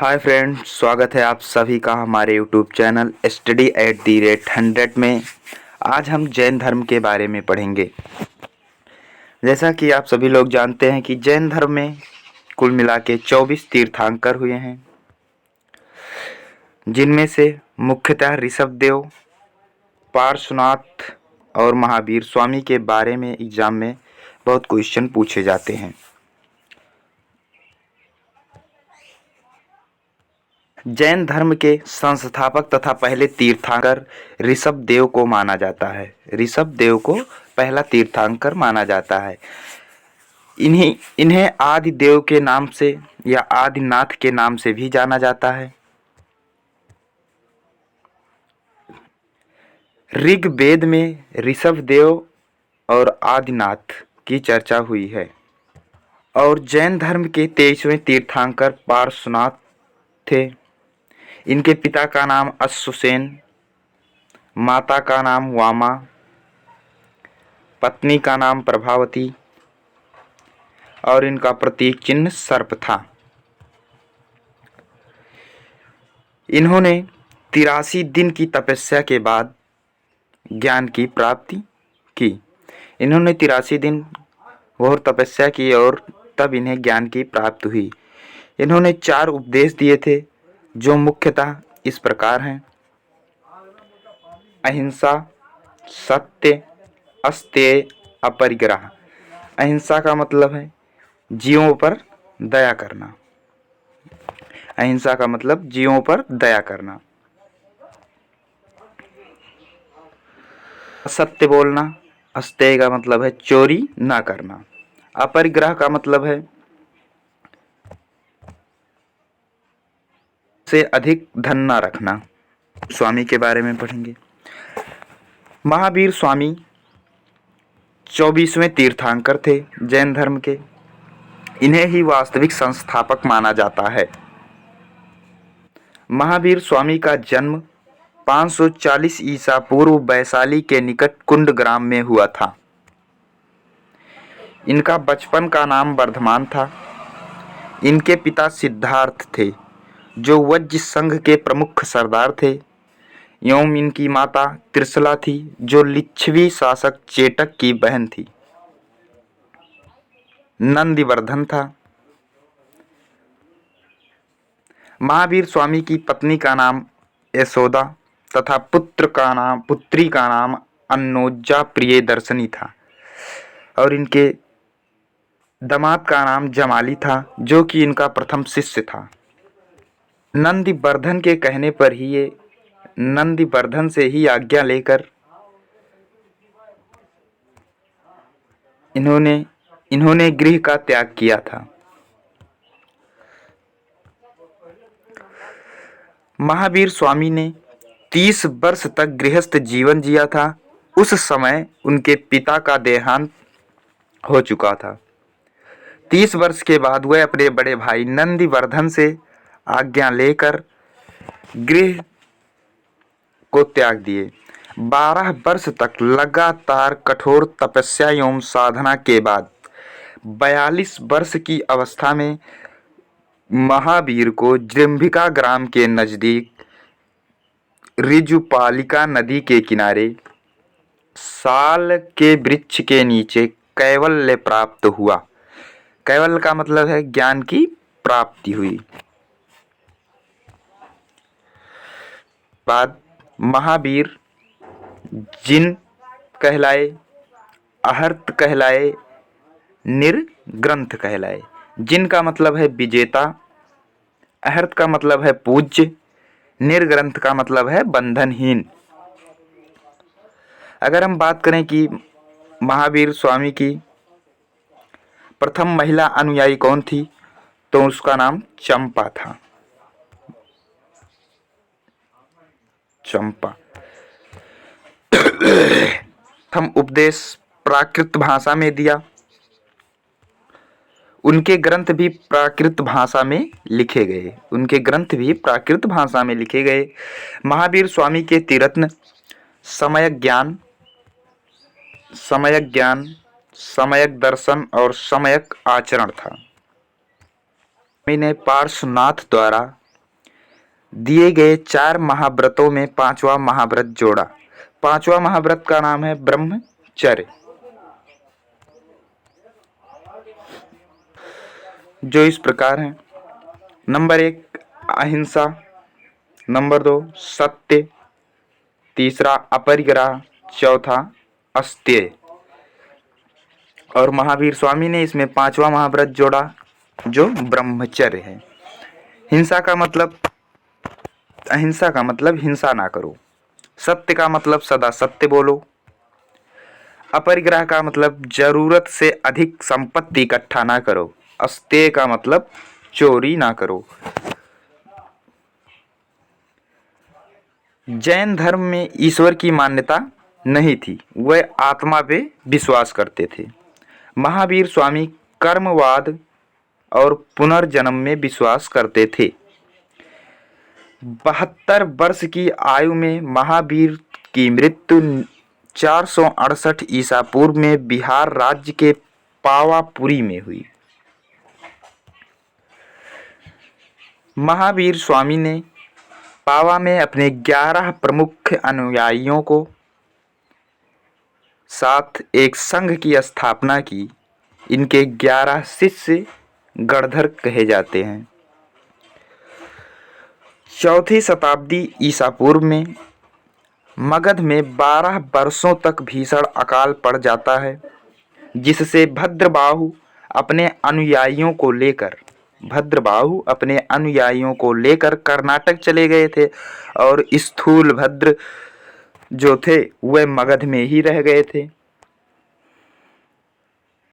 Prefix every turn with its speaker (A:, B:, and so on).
A: Hi friends, स्वागत है आप सभी का हमारे यूट्यूब चैनल Study@100 में। आज हम जैन धर्म के बारे में पढ़ेंगे। जैसा कि आप सभी लोग जानते हैं कि जैन धर्म में कुल मिला के 24 तीर्थंकर हुए हैं, जिनमें से मुख्यतः ऋषभदेव, पार्श्वनाथ और महावीर स्वामी के बारे में एग्जाम में बहुत क्वेश्चन पूछे जाते हैं। जैन धर्म के संस्थापक तथा पहले तीर्थंकर ऋषभदेव को माना जाता है। ऋषभदेव को पहला तीर्थंकर माना जाता है। इन्हें आदि देव के नाम से या आदिनाथ के नाम से भी जाना जाता है। ऋग्वेद में ऋषभदेव और आदिनाथ की चर्चा हुई है। और जैन धर्म के 23वें तीर्थंकर पार्श्वनाथ थे। इनके पिता का नाम अश्वसेन, माता का नाम वामा, पत्नी का नाम प्रभावती और इनका प्रतीक चिन्ह सर्प था। इन्होंने 83 दिन की तपस्या के बाद ज्ञान की प्राप्ति की। इन्होंने 83 दिन घोर तपस्या की और तब इन्हें ज्ञान की प्राप्ति हुई। इन्होंने 4 उपदेश दिए थे, जो मुख्यतः इस प्रकार हैं: अहिंसा, सत्य, अस्तेय, अपरिग्रह। अहिंसा का मतलब है जीवों पर दया करना। अहिंसा का मतलब जीवों पर दया करना। सत्य बोलना। अस्तेय का मतलब है चोरी ना करना। अपरिग्रह का मतलब है से अधिक धन ना रखना। स्वामी के बारे में पढ़ेंगे। महावीर स्वामी 24वें तीर्थंकर थे जैन धर्म के। इन्हें ही वास्तविक संस्थापक माना जाता है। महावीर स्वामी का जन्म 540 ईसा पूर्व वैशाली के निकट कुंड ग्राम में हुआ था। इनका बचपन का नाम वर्धमान था। इनके पिता सिद्धार्थ थे, जो वज्र संघ के प्रमुख सरदार थे, एवं इनकी माता त्रिशला थी, जो लिच्छवी शासक चेटक की बहन थी। नंदिवर्धन था। महावीर स्वामी की पत्नी का नाम यशोदा तथा पुत्री का नाम अन्नोजा प्रियदर्शनी था और इनके दामाद का नाम जमाली था, जो कि इनका प्रथम शिष्य था। नंदिवर्धन के कहने पर ही ये नंदिवर्धन से ही आज्ञा लेकर इन्होंने गृह का त्याग किया था। महावीर स्वामी ने 30 वर्ष तक गृहस्थ जीवन जिया था। उस समय उनके पिता का देहांत हो चुका था। 30 वर्ष के बाद वह अपने बड़े भाई नंदिवर्धन से आज्ञा लेकर गृह को त्याग दिए। 12 वर्ष तक लगातार कठोर तपस्या एवं साधना के बाद 42 वर्ष की अवस्था में महावीर को जृंभिका ग्राम के नजदीक ऋजुपालिका नदी के किनारे साल के वृक्ष के नीचे कैवल्य प्राप्त हुआ। कैवल्य का मतलब है ज्ञान की प्राप्ति हुई। बाद महावीर जिन कहलाए, अहर्त कहलाए, निर्ग्रंथ कहलाए। जिन का मतलब है विजेता, अहर्त का मतलब है पूज्य, निर्ग्रंथ का मतलब है बंधनहीन। अगर हम बात करें कि महावीर स्वामी की प्रथम महिला अनुयायी कौन थी, तो उसका नाम चंपा था। चंपा। प्रथम उपदेश प्राकृत भाषा में दिया। उनके ग्रंथ भी प्राकृत भाषा में लिखे गए। महावीर स्वामी के तीरत्न सम्यक ज्ञान, सम्यक दर्शन और सम्यक आचरण था। ने पार्श्वनाथ द्वारा दिए गए 4 महाव्रतों में 5वां महाव्रत जोड़ा। 5वां महाव्रत का नाम है ब्रह्मचर्य, जो इस प्रकार है। नंबर 1 अहिंसा, नंबर 2 सत्य, तीसरा अपरिग्रह, चौथा अस्तेय। और महावीर स्वामी ने इसमें 5वां महाव्रत जोड़ा जो ब्रह्मचर्य है। अहिंसा का मतलब हिंसा ना करो। सत्य का मतलब सदा सत्य बोलो। अपरिग्रह का मतलब जरूरत से अधिक संपत्ति इकट्ठा ना करो। अस्तेय का मतलब चोरी ना करो। जैन धर्म में ईश्वर की मान्यता नहीं थी, वह आत्मा पे विश्वास करते थे। महावीर स्वामी कर्मवाद और पुनर्जन्म में विश्वास करते थे। 72 वर्ष की आयु में महावीर की मृत्यु 468 ईसा पूर्व में बिहार राज्य के पावापुरी में हुई। महावीर स्वामी ने पावा में अपने 11 प्रमुख अनुयायियों को साथ एक संघ की स्थापना की। इनके 11 शिष्य गणधर कहे जाते हैं। 4वीं शताब्दी ईसा पूर्व में मगध में 12 वर्षों तक भीषण अकाल पड़ जाता है, जिससे भद्रबाहु अपने अनुयायियों को लेकर कर्नाटक चले गए थे और स्थूलभद्र जो थे वह मगध में ही रह गए थे।